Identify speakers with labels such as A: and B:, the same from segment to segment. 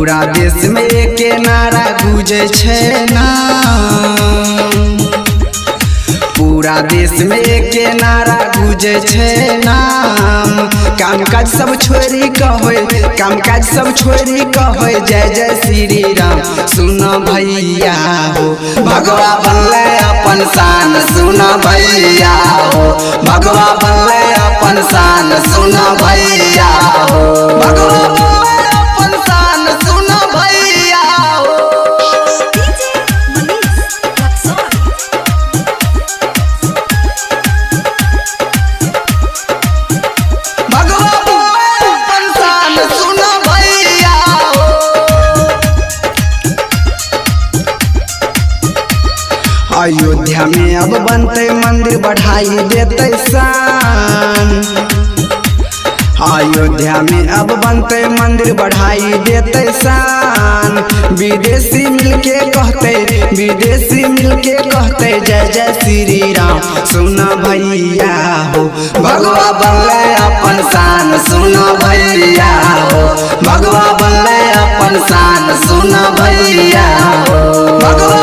A: पूरा देश में एक नारा गूंजे छे ना, पूरा देश में एक नारा गूंजे छे नाम। काम काज सब छोड़ी कहे, काम काज सब छोड़ी कहे जय जय श्री राम। सुन भैया हो भगवा बनले अपन शान, सुन भैया हो भगवा बनले अपन शान, सुन भैया हो भगवा बनले अपन शान, सुन भैया हो। अयोध्या में अब बनते मंदिर बढ़ाई देते शान, अयोध्या में अब बनते मंदिर बढ़ाई देते शान। विदेशी मिलके कहते, विदेशी मिलके कहते जय जय श्री राम। सुन भैया हो भगवा बनले अपन शान, सुन भैया हो भगवा बनले अपन शान, सुन भैया हो भगवा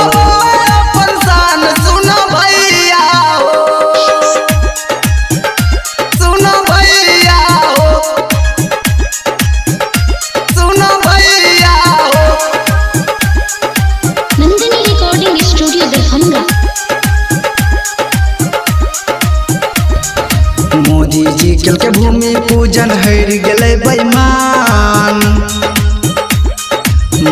A: मोदी जी कल के भूमि पूजन हर गले बेईमान,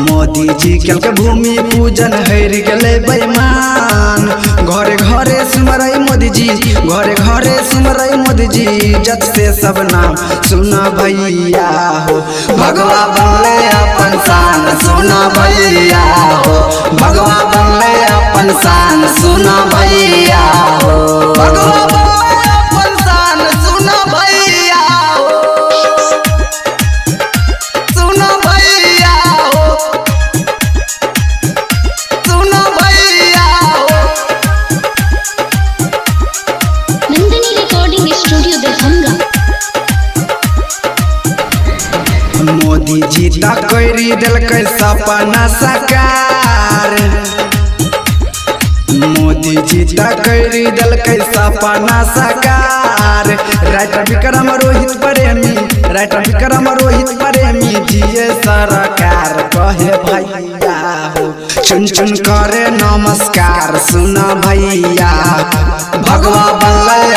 A: मोदी जी कल के भूमि पूजन हर गले बेईमान। घरे घरे सुमरई मोदी जी, घरे घरे सुमरई मोदी जी, जत से सब नाम। सुन भैया हो भगवा बनले अपन शान, सुन भैया हो भगवा बनले अपन शान, सुन भैया हो भगवा मोदी जी तक करी दिलकै सपना साकार, मोदी जी तक करी दिलकै सपना साकार। राइटर विक्रम रोहित प्रेमी, राइटर विक्रम रोहित प्रेमी जिए सरकार। कहे भैया हो चुन चुन करे नमस्कार, सुन भैया भगवा बनले